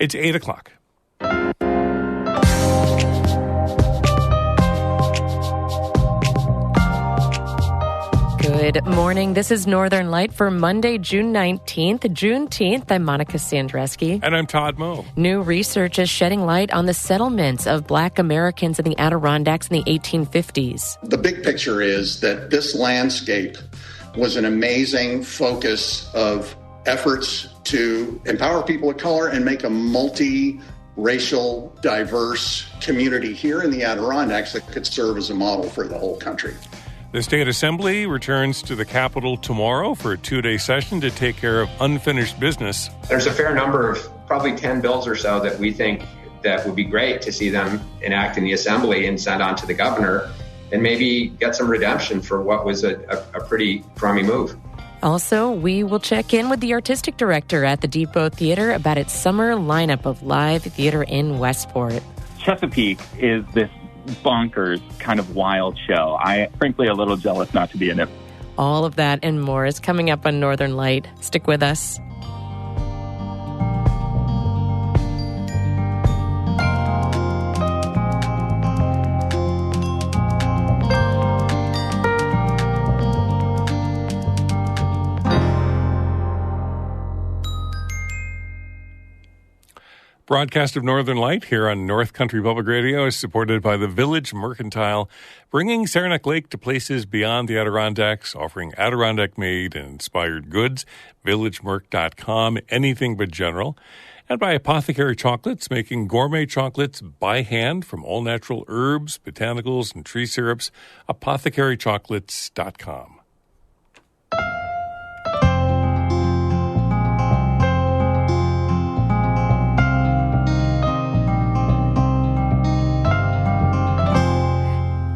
It's 8 o'clock. Good morning. This is Northern Light for Monday, June 19th. Juneteenth. I'm Monica Sandreski. And I'm Todd Moe. New research is shedding light on the settlements of Black Americans in the Adirondacks in the 1850s. The big picture is that this landscape was an amazing focus of efforts to empower people of color and make a multi-racial, diverse community here in the Adirondacks that could serve as a model for the whole country. The State Assembly returns to the Capitol tomorrow for a two-day session to take care of unfinished business. There's a fair number of probably 10 bills or so that we think that would be great to see them enact in the Assembly and send on to the governor and maybe get some redemption for what was a pretty crummy move. Also, we will check in with the artistic director at the Depot Theater about its summer lineup of live theater in Westport. Chesapeake is this bonkers kind of wild show. I frankly a little jealous not to be in it. All of that and more is coming up on Northern Light. Stick with us. Broadcast of Northern Light here on North Country Public Radio is supported by the Village Mercantile, bringing Saranac Lake to places beyond the Adirondacks, offering Adirondack-made and inspired goods, villagemerc.com, anything but general, and by Apothecary Chocolates, making gourmet chocolates by hand from all natural herbs, botanicals, and tree syrups, apothecarychocolates.com.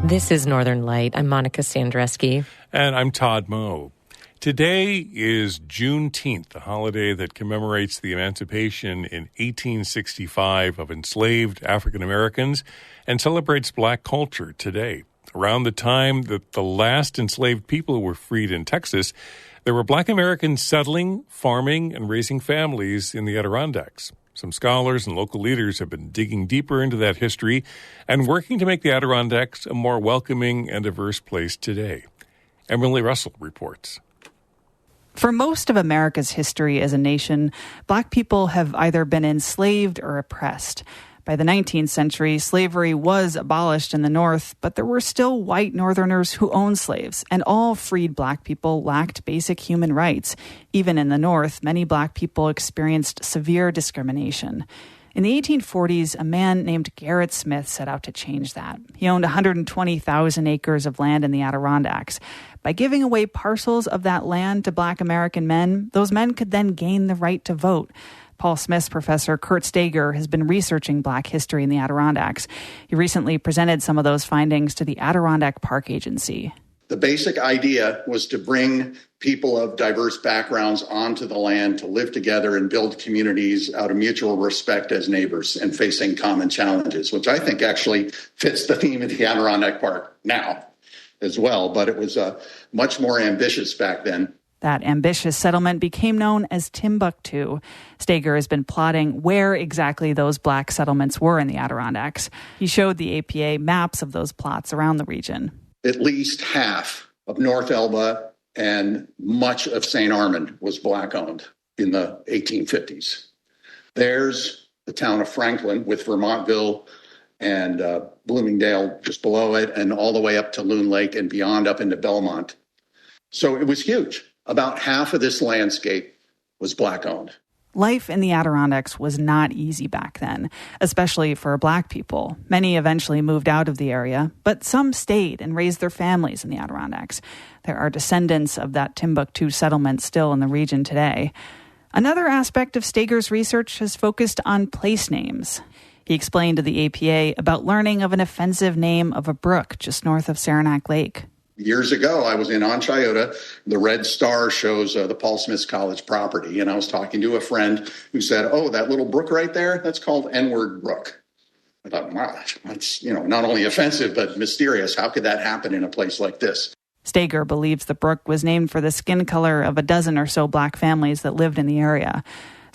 This is Northern Light. I'm Monica Sandreski. And I'm Todd Moe. Today is Juneteenth, a holiday that commemorates the emancipation in 1865 of enslaved African Americans and celebrates Black culture today. Around the time that the last enslaved people were freed in Texas, there were Black Americans settling, farming, and raising families in the Adirondacks. Some scholars and local leaders have been digging deeper into that history and working to make the Adirondacks a more welcoming and diverse place today. Emily Russell reports. For most of America's history as a nation, Black people have either been enslaved or oppressed. By the 19th century, slavery was abolished in the North, but there were still white Northerners who owned slaves, and all freed Black people lacked basic human rights. Even in the North, many Black people experienced severe discrimination. In the 1840s, a man named Gerrit Smith set out to change that. He owned 120,000 acres of land in the Adirondacks. By giving away parcels of that land to Black American men, those men could then gain the right to vote. Paul Smith's professor, Kurt Stager, has been researching Black history in the Adirondacks. He recently presented some of those findings to the Adirondack Park Agency. The basic idea was to bring people of diverse backgrounds onto the land to live together and build communities out of mutual respect as neighbors and facing common challenges, which I think actually fits the theme of the Adirondack Park now as well, but it was much more ambitious back then. That ambitious settlement became known as Timbuktu. Stager has been plotting where exactly those Black settlements were in the Adirondacks. He showed the APA maps of those plots around the region. At least half of North Elba and much of St. Armand was Black-owned in the 1850s. There's the town of Franklin with Vermontville and Bloomingdale just below it, and all the way up to Loon Lake and beyond up into Belmont. So it was huge. About half of this landscape was Black-owned. Life in the Adirondacks was not easy back then, especially for Black people. Many eventually moved out of the area, but some stayed and raised their families in the Adirondacks. There are descendants of that Timbuktu settlement still in the region today. Another aspect of Stager's research has focused on place names. He explained to the APA about learning of an offensive name of a brook just north of Saranac Lake. Years ago, I was in Onchayota. The red star shows the Paul Smith College property. And I was talking to a friend who said, oh, that little brook right there, that's called N-word Brook. I thought, wow, that's, not only offensive, but mysterious. How could that happen in a place like this? Stager believes the brook was named for the skin color of a dozen or so Black families that lived in the area.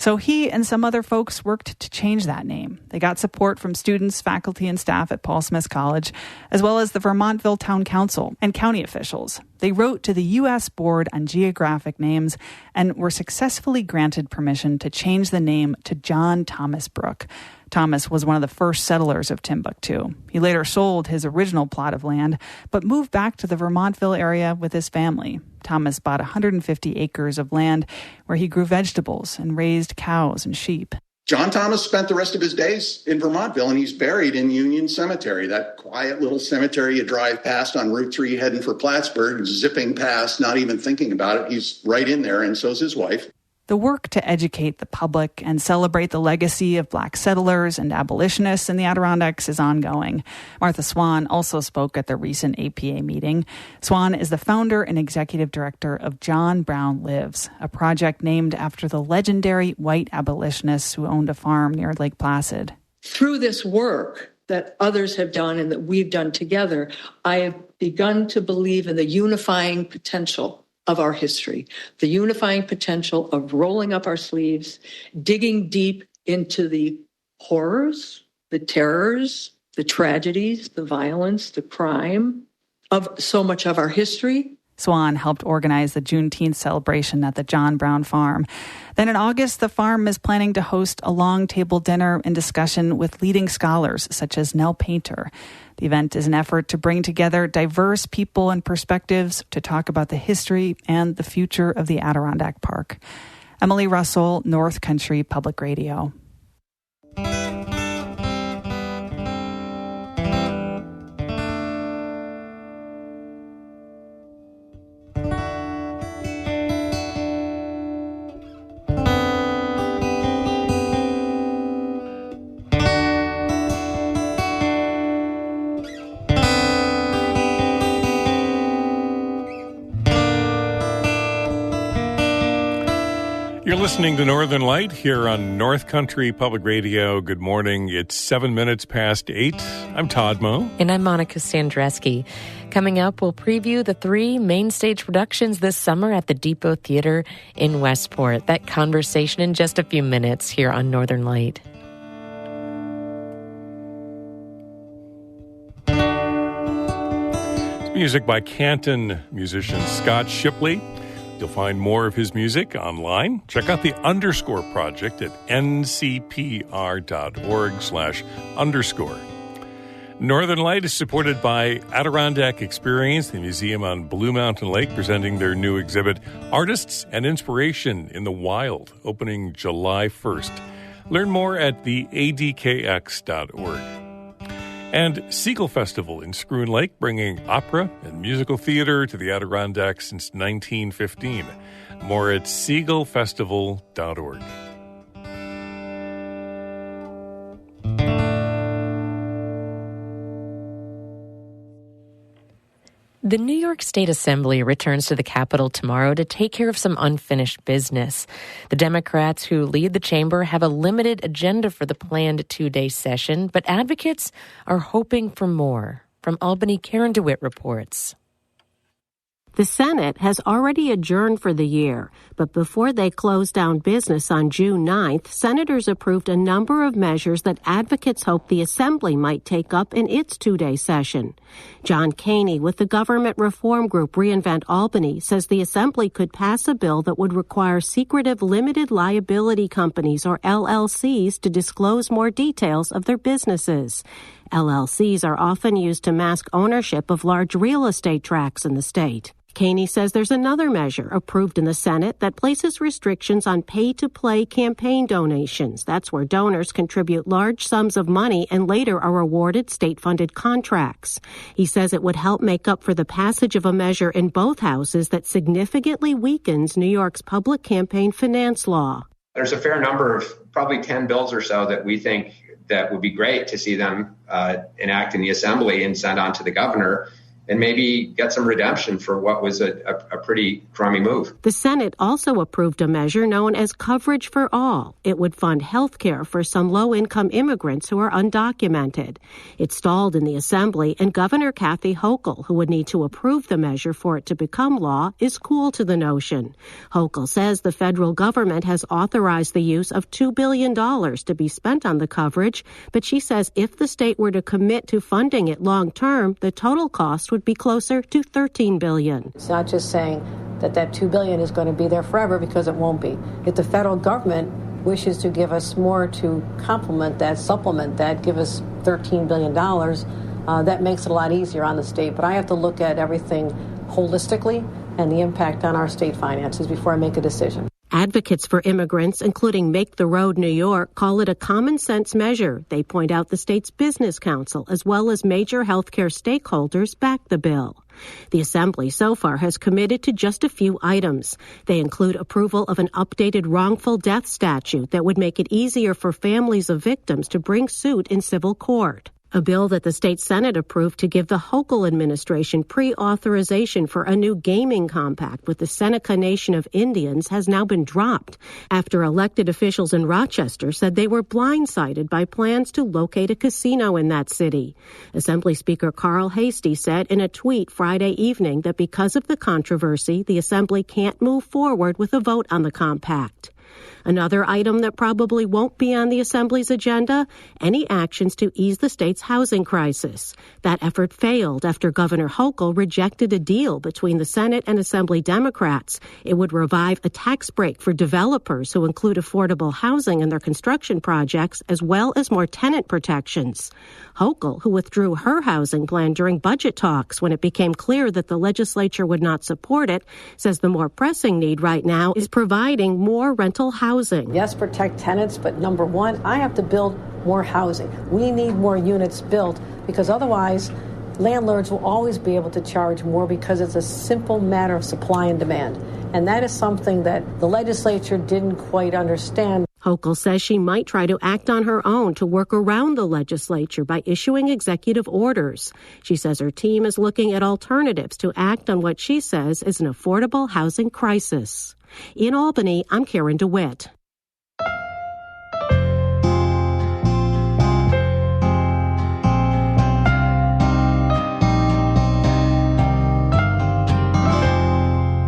So he and some other folks worked to change that name. They got support from students, faculty, and staff at Paul Smith College, as well as the Vermontville Town Council and county officials. They wrote to the U.S. Board on Geographic Names and were successfully granted permission to change the name to John Thomas Brooke. Thomas was one of the first settlers of Timbuktu. He later sold his original plot of land, but moved back to the Vermontville area with his family. Thomas bought 150 acres of land where he grew vegetables and raised cows and sheep. John Thomas spent the rest of his days in Vermontville, and he's buried in Union Cemetery, that quiet little cemetery you drive past on Route 3 heading for Plattsburgh, zipping past, not even thinking about it. He's right in there, and so's his wife. The work to educate the public and celebrate the legacy of Black settlers and abolitionists in the Adirondacks is ongoing. Martha Swan also spoke at the recent APA meeting. Swan is the founder and executive director of John Brown Lives, a project named after the legendary white abolitionists who owned a farm near Lake Placid. Through this work that others have done and that we've done together, I have begun to believe in the unifying potential of our history, the unifying potential of rolling up our sleeves, digging deep into the horrors, the terrors, the tragedies, the violence, the crime of so much of our history. Swan helped organize the Juneteenth celebration at the John Brown Farm. Then in August, the farm is planning to host a long table dinner and discussion with leading scholars such as Nell Painter. The event is an effort to bring together diverse people and perspectives to talk about the history and the future of the Adirondack Park. Emily Russell, North Country Public Radio. You're listening to Northern Light here on North Country Public Radio. Good morning. It's 7 minutes past 8. I'm Todd Moe. And I'm Monica Sandreski. Coming up, we'll preview the 3 main stage productions this summer at the Depot Theater in Westport. That conversation in just a few minutes here on Northern Light. It's music by Canton musician Scott Shipley. You'll find more of his music online. Check out the Underscore Project at ncpr.org/_. Northern Light is supported by Adirondack Experience, the museum on Blue Mountain Lake, presenting their new exhibit, Artists and Inspiration in the Wild, opening July 1st. Learn more at the adkx.org. And Siegel Festival in Scroon Lake, bringing opera and musical theater to the Adirondacks since 1915. More at siegelfestival.org. The New York State Assembly returns to the Capitol tomorrow to take care of some unfinished business. The Democrats who lead the chamber have a limited agenda for the planned 2-day session, but advocates are hoping for more. From Albany, Karen DeWitt reports. The Senate has already adjourned for the year, but before they closed down business on June 9th, senators approved a number of measures that advocates hope the Assembly might take up in its 2-day session. John Caney with the government reform group Reinvent Albany says the Assembly could pass a bill that would require secretive limited liability companies, or LLCs, to disclose more details of their businesses. LLCs are often used to mask ownership of large real estate tracts in the state. Caney says there's another measure approved in the Senate that places restrictions on pay-to-play campaign donations. That's where donors contribute large sums of money and later are awarded state-funded contracts. He says it would help make up for the passage of a measure in both houses that significantly weakens New York's public campaign finance law. There's a fair number of probably 10 bills or so that we think that would be great to see them enact in the Assembly and send on to the governor. and maybe get some redemption for what was a pretty crummy move. The Senate also approved a measure known as Coverage for All. It would fund health care for some low-income immigrants who are undocumented. It stalled in the Assembly, and Governor Kathy Hochul, who would need to approve the measure for it to become law, is cool to the notion. Hochul says the federal government has authorized the use of $2 billion to be spent on the coverage, but she says if the state were to commit to funding it long-term, the total cost would be closer to $13 billion. It's not just saying that $2 billion is going to be there forever, because it won't be. If the federal government wishes to give us more to complement that, supplement that, give us $13 billion, that makes it a lot easier on the state. But I have to look at everything holistically and the impact on our state finances before I make a decision. Advocates for immigrants, including Make the Road New York, call it a common-sense measure. They point out the state's business council, as well as major healthcare stakeholders, back the bill. The Assembly so far has committed to just a few items. They include approval of an updated wrongful death statute that would make it easier for families of victims to bring suit in civil court. A bill that the state Senate approved to give the Hochul administration pre-authorization for a new gaming compact with the Seneca Nation of Indians has now been dropped after elected officials in Rochester said they were blindsided by plans to locate a casino in that city. Assembly Speaker Carl Heastie said in a tweet Friday evening that because of the controversy, the Assembly can't move forward with a vote on the compact. Another item that probably won't be on the Assembly's agenda, any actions to ease the state's housing crisis. That effort failed after Governor Hochul rejected a deal between the Senate and Assembly Democrats. It would revive a tax break for developers who include affordable housing in their construction projects, as well as more tenant protections. Hochul, who withdrew her housing plan during budget talks when it became clear that the legislature would not support it, says the more pressing need right now is providing more rental housing. Yes, protect tenants, but number one, I have to build more housing. We need more units built, because otherwise landlords will always be able to charge more, because it's a simple matter of supply and demand. And that is something that the legislature didn't quite understand. Hochul says she might try to act on her own to work around the legislature by issuing executive orders. She says her team is looking at alternatives to act on what she says is an affordable housing crisis. In Albany, I'm Karen DeWitt.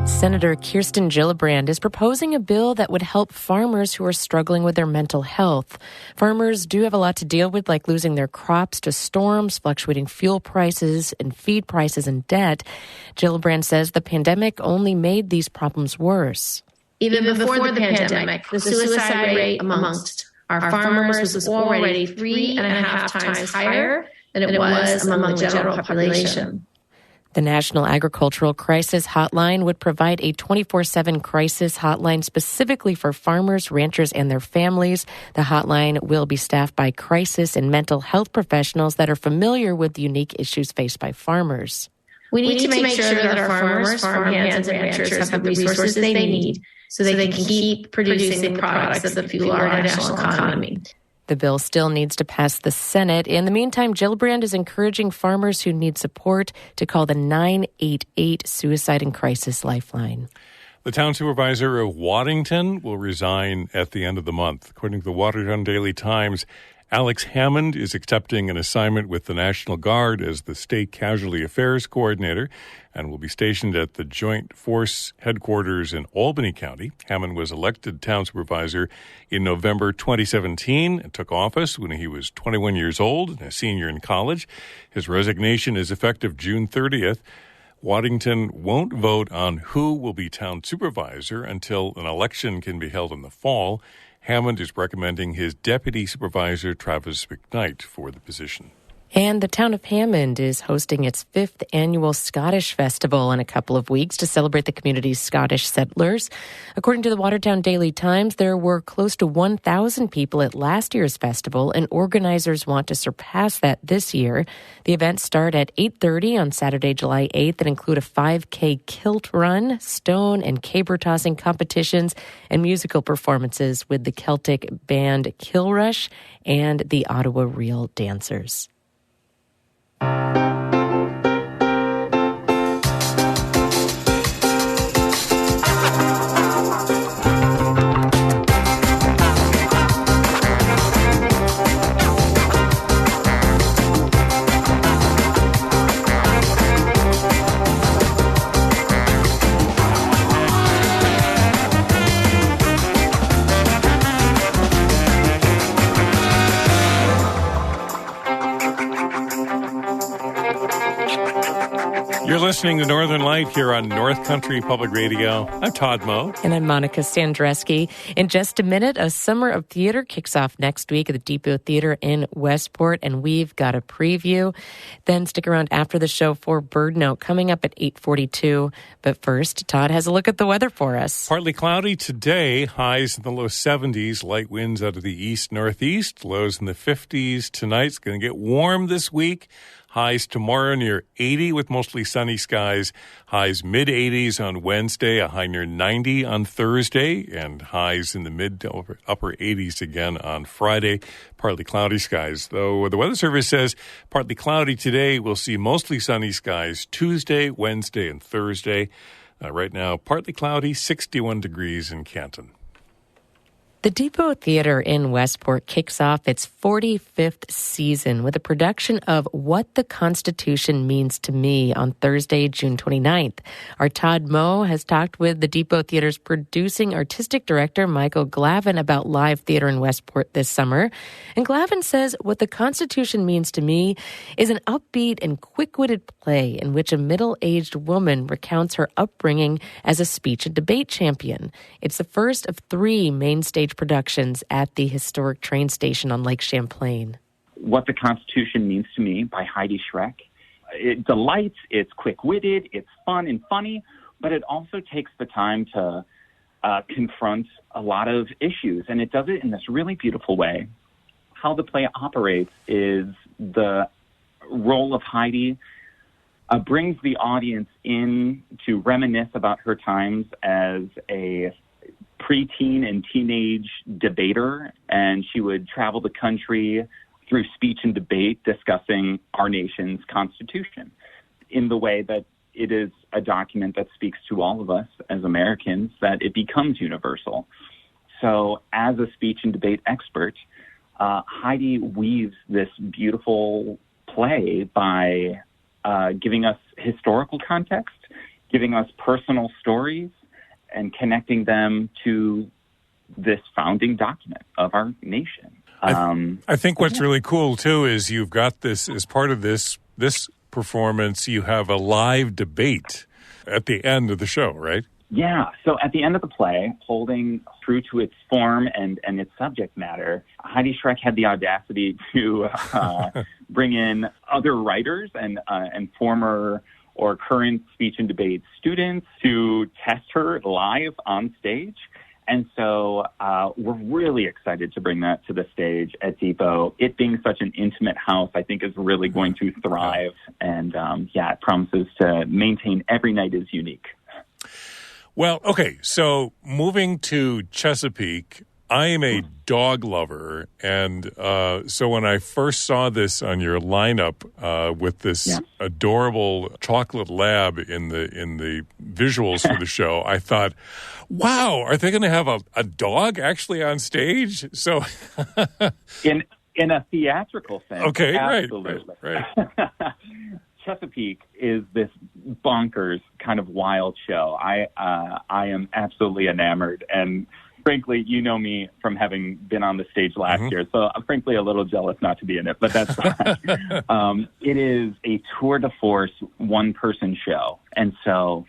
Senator Kirsten Gillibrand is proposing a bill that would help farmers who are struggling with their mental health. Farmers do have a lot to deal with, like losing their crops to storms, fluctuating fuel prices, and feed prices and debt. Gillibrand says the pandemic only made these problems worse. Even before the pandemic, the suicide rate amongst our farmers was already 3.5 times higher than it was among the general population. The National Agricultural Crisis Hotline would provide a 24/7 crisis hotline specifically for farmers, ranchers, and their families. The hotline will be staffed by crisis and mental health professionals that are familiar with the unique issues faced by farmers. We need to make sure that our farmers, farmhands, and ranchers have the resources they need so they can keep producing the products that fuel our national economy. The bill still needs to pass the Senate. In the meantime, Gillibrand is encouraging farmers who need support to call the 988 Suicide and Crisis Lifeline. The town supervisor of Waddington will resign at the end of the month. According to the Watertown Daily Times, Alex Hammond is accepting an assignment with the National Guard as the State Casualty Affairs Coordinator and will be stationed at the Joint Force Headquarters in Albany County. Hammond was elected town supervisor in November 2017 and took office when he was 21 years old and a senior in college. His resignation is effective June 30th. Waddington won't vote on who will be town supervisor until an election can be held in the fall. Hammond is recommending his deputy supervisor, Travis McKnight, for the position. And the town of Hammond is hosting its 5th annual Scottish Festival in a couple of weeks to celebrate the community's Scottish settlers. According to the Watertown Daily Times, there were close to 1,000 people at last year's festival, and organizers want to surpass that this year. The events start at 8:30 on Saturday, July 8th, and include a 5K kilt run, stone and caber tossing competitions, and musical performances with the Celtic band Kilrush and the Ottawa Reel Dancers. You're listening to Northern Light here on North Country Public Radio. I'm Todd Moe. And I'm Monica Sandreski. In just a minute, a summer of theater kicks off next week at the Depot Theater in Westport, and we've got a preview. Then stick around after the show for Bird Note coming up at 8:42. But first, Todd has a look at the weather for us. Partly cloudy today, highs in the low 70s, light winds out of the east-northeast, lows in the 50s. Tonight's going to get warm this week. Highs tomorrow near 80 with mostly sunny skies. Highs mid-80s on Wednesday, a high near 90 on Thursday, and highs in the mid to upper 80s again on Friday. Partly cloudy skies, though the Weather Service says partly cloudy today. We'll see mostly sunny skies Tuesday, Wednesday, and Thursday. Right now, partly cloudy, 61 degrees in Canton. The Depot Theater in Westport kicks off its 45th season with a production of What the Constitution Means to Me on Thursday, June 29th. Our Todd Moe has talked with the Depot Theater's producing artistic director, Michael Glavin, about live theater in Westport this summer. And Glavin says What the Constitution Means to Me is an upbeat and quick-witted play in which a middle-aged woman recounts her upbringing as a speech and debate champion. It's the first of 3 main stage productions at the historic train station on Lake Champlain. What the Constitution Means to Me by Heidi Schreck. It delights, it's quick-witted, it's fun and funny, but it also takes the time to confront a lot of issues, and it does it in this really beautiful way. How the play operates is the role of Heidi brings the audience in to reminisce about her times as a preteen and teenage debater, and she would travel the country through speech and debate discussing our nation's Constitution in the way that it is a document that speaks to all of us as Americans, that it becomes universal. So as a speech and debate expert, Heidi weaves this beautiful play by giving us historical context, giving us personal stories, and connecting them to this founding document of our nation. I think what's really cool, too, is you've got this, as part of this performance, you have a live debate at the end of the show, right? Yeah. So at the end of the play, holding true to its form and its subject matter, Heidi Schreck had the audacity to bring in other writers and former or current speech and debate students to test her live on stage. And so we're really excited to bring that to the stage at Depot. It being such an intimate house, I think, is really going to thrive. And, it promises to maintain every night is unique. Well, okay, so moving to Chesapeake, I am a dog lover, and so when I first saw this on your lineup with this adorable chocolate lab in the visuals for the show, I thought, wow, are they going to have a dog actually on stage? So in a theatrical sense, okay, absolutely. Right. Chesapeake is this bonkers kind of wild show. I am absolutely enamored, and frankly, you know me from having been on the stage last year, so I'm frankly a little jealous not to be in it, but that's fine. It is a tour de force, one-person show, and so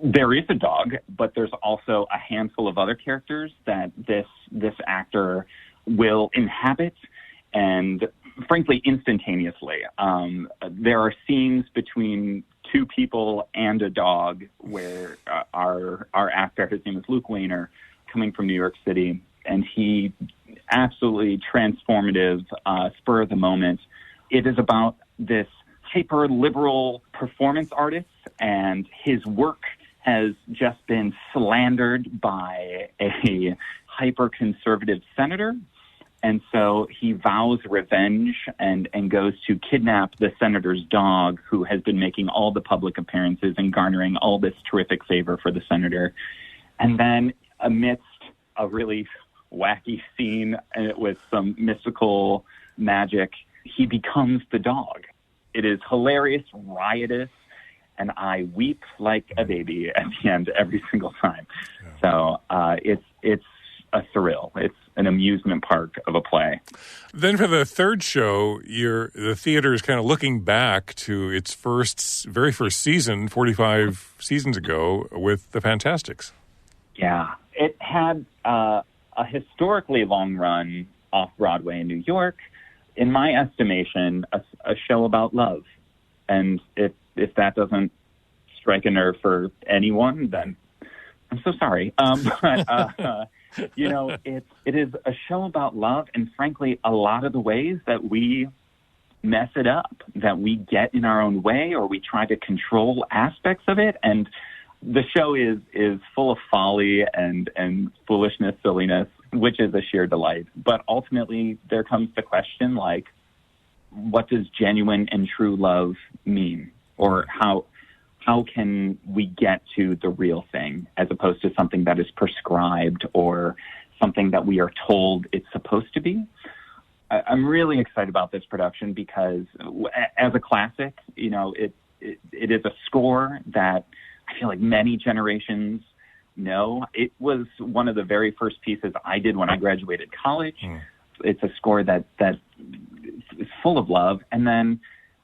there is a dog, but there's also a handful of other characters that this actor will inhabit, and frankly, instantaneously. There are scenes between 2 people and a dog where our actor, his name is Luke Weiner, coming from New York City, and he absolutely transformative, spur of the moment. It is about this hyper-liberal performance artist, and his work has just been slandered by a hyper-conservative senator. And so he vows revenge and goes to kidnap the senator's dog, who has been making all the public appearances and garnering all this terrific favor for the senator. And then amidst a really wacky scene with some mystical magic, he becomes the dog. It is hilarious, riotous, and I weep like a baby at the end every single time. So it's a thrill. It's an amusement park of a play. Then for the third show, the theater is kind of looking back to its very first season, 45 seasons ago, with The Fantasticks. Yeah, it had a historically long run off-Broadway in New York. In my estimation, a show about love. And if that doesn't strike a nerve for anyone, then I'm so sorry. It is a show about love, and frankly, a lot of the ways that we mess it up, that we get in our own way, or we try to control aspects of it. And the show is full of folly and foolishness, silliness, which is a sheer delight. But ultimately, there comes the question, like, what does genuine and true love mean? Or how can we get to the real thing as opposed to something that is prescribed or something that we are told it's supposed to be? I'm really excited about this production because as a classic, it is a score that I feel like many generations know. It was one of the very first pieces I did when I graduated college. It's a score that is full of love. And then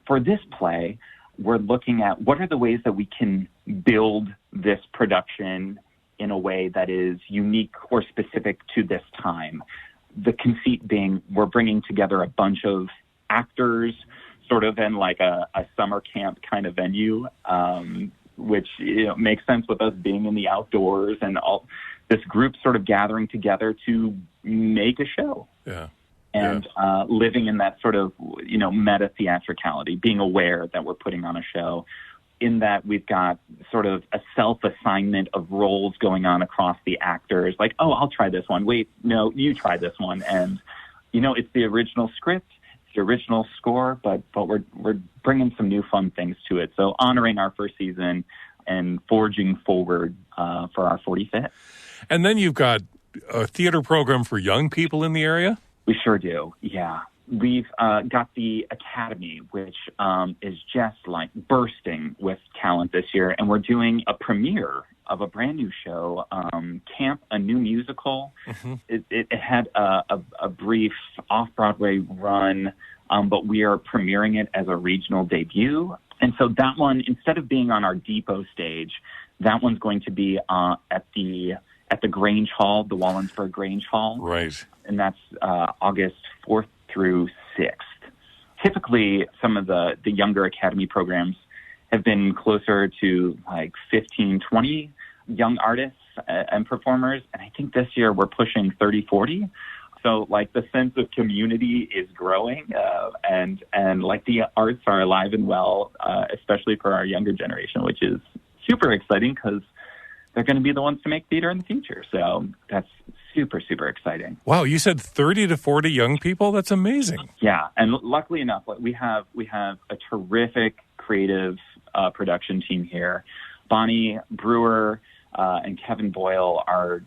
for this play, we're looking at what are the ways that we can build this production in a way that is unique or specific to this time. The conceit being we're bringing together a bunch of actors sort of in like a summer camp kind of venue, which makes sense with us being in the outdoors and all this group sort of gathering together to make a show. Yeah. And living in that sort of, meta theatricality, being aware that we're putting on a show, in that we've got sort of a self-assignment of roles going on across the actors. Like, oh, I'll try this one. Wait, no, you try this one. And, it's the original script, it's the original score, but we're bringing some new fun things to it. So honoring our first season and forging forward for our 45th. And then you've got a theater program for young people in the area? We sure do, yeah. We've got the Academy, which is just like bursting with talent this year, and we're doing a premiere of a brand new show, Camp, a new musical. Mm-hmm. It had a brief off-Broadway run, but we are premiering it as a regional debut. And so that one, instead of being on our Depot stage, that one's going to be at the Grange Hall, the Wallensburg Grange Hall. Right. And that's August 4th through 6th. Typically, some of the younger Academy programs have been closer to like 15, 20 young artists and performers. And I think this year we're pushing 30, 40. So like the sense of community is growing and like the arts are alive and well, especially for our younger generation, which is super exciting because they're going to be the ones to make theater in the future. So that's super, super exciting. Wow, you said 30 to 40 young people? That's amazing. Yeah, and luckily enough, we have a terrific creative production team here. Bonnie Brewer and Kevin Boyle are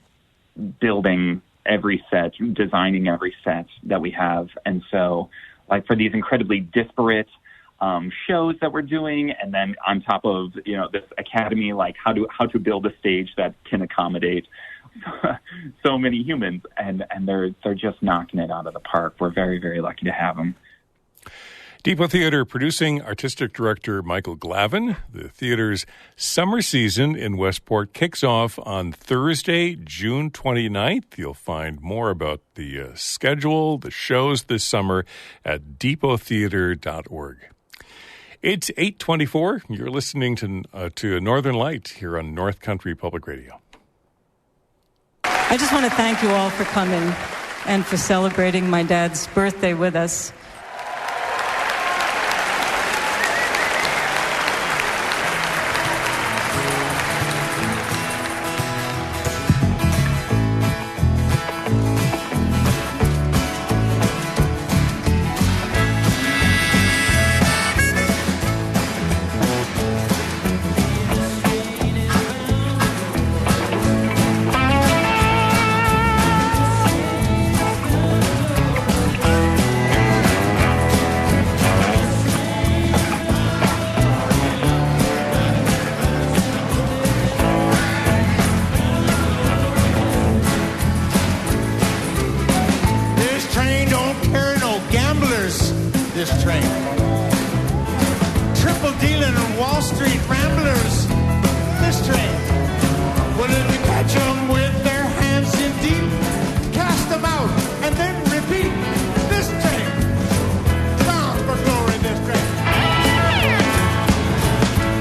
building every set, designing every set that we have. And so, like, for these incredibly disparate shows that we're doing, and then on top of this Academy, like how to build a stage that can accommodate so many humans, and they're just knocking it out of the park. We're very, very lucky to have them. Depot Theater producing artistic director Michael Glavin. The theater's summer season in Westport kicks off on Thursday, June 29th. You'll find more about the schedule, the shows this summer at depottheater.org. It's 8:24. You're listening to Northern Light here on North Country Public Radio. I just want to thank you all for coming and for celebrating my dad's birthday with us. this train. Triple dealing and Wall Street ramblers, this train. Well, if you catch them with their hands in deep, cast them out and then repeat. This train, bound for glory, this train.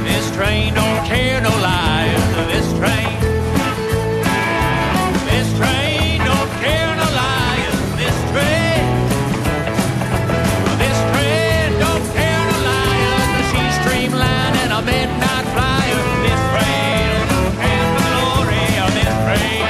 This train don't care no lies, this train. This train don't care no lies, this train. This train don't care no lies, she's streamlined and a midnight flyer. This train don't care for the glory of this train.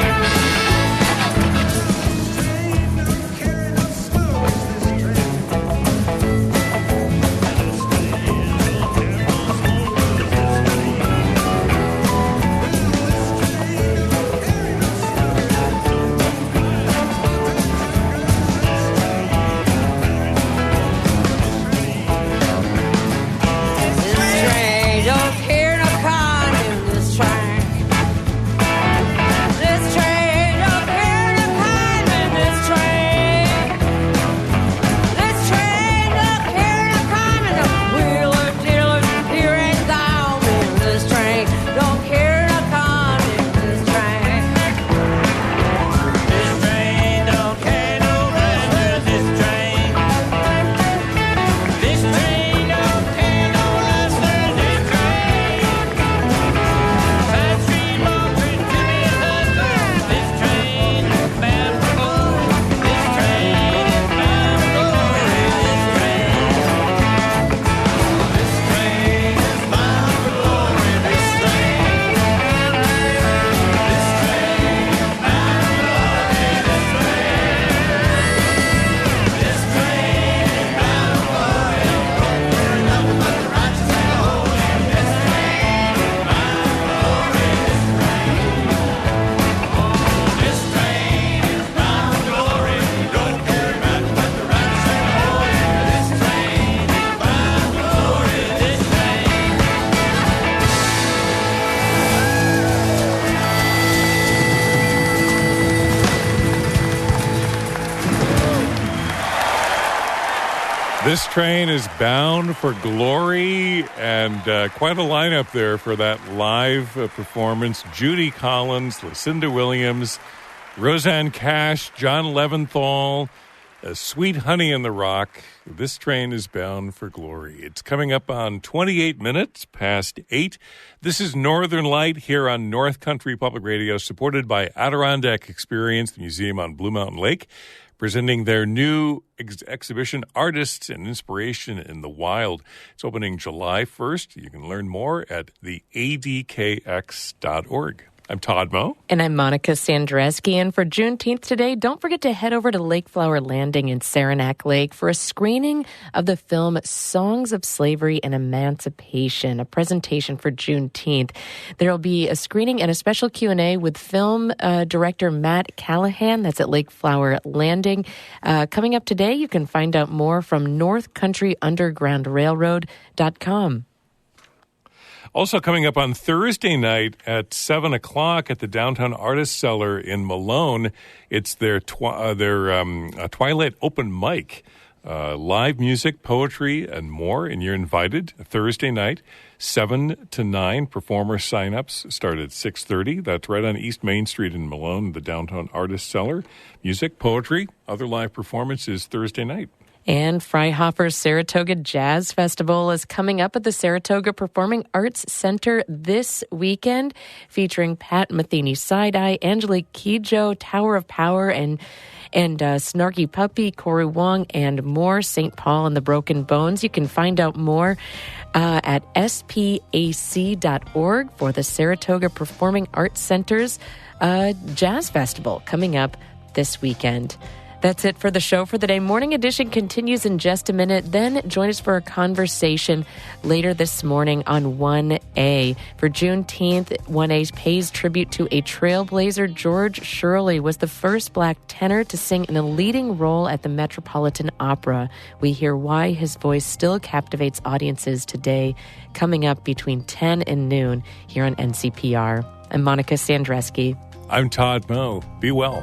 This train is bound for glory, and quite a lineup there for that live performance. Judy Collins, Lucinda Williams, Roseanne Cash, John Leventhal, Sweet Honey in the Rock. This train is bound for glory. It's coming up on 28 minutes past 8. This is Northern Light here on North Country Public Radio, supported by Adirondack Experience, the museum on Blue Mountain Lake, presenting their new exhibition, Artists and Inspiration in the Wild. It's opening July 1st. You can learn more at the adkx.org. I'm Todd Moe. And I'm Monica Sandreski. And for Juneteenth today, don't forget to head over to Lake Flower Landing in Saranac Lake for a screening of the film Songs of Slavery and Emancipation, a presentation for Juneteenth. There will be a screening and a special Q&A with film director Matt Callahan. That's at Lake Flower Landing. Coming up today, you can find out more from NorthCountryUndergroundRailroad.com. Also coming up on Thursday night at 7 o'clock at the Downtown Artist Cellar in Malone, it's their Twilight Open Mic. Live music, poetry, and more, and you're invited Thursday night, 7 to 9. Performer sign-ups start at 6:30. That's right on East Main Street in Malone, the Downtown Artist Cellar. Music, poetry, other live performances Thursday night. And Freihoffer's Saratoga Jazz Festival is coming up at the Saratoga Performing Arts Center this weekend, featuring Pat Metheny Side-Eye, Angelique Kidjo, Tower of Power, and Snarky Puppy, Corey Wong, and more. St. Paul and the Broken Bones. You can find out more at spac.org for the Saratoga Performing Arts Center's Jazz Festival coming up this weekend. That's it for the show for the day. Morning Edition continues in just a minute. Then join us for a conversation later this morning on 1A. For Juneteenth, 1A pays tribute to a trailblazer. George Shirley was the first Black tenor to sing in a leading role at the Metropolitan Opera. We hear why his voice still captivates audiences today, coming up between 10 and noon here on NCPR. I'm Monica Sandreski. I'm Todd Moe. Be well.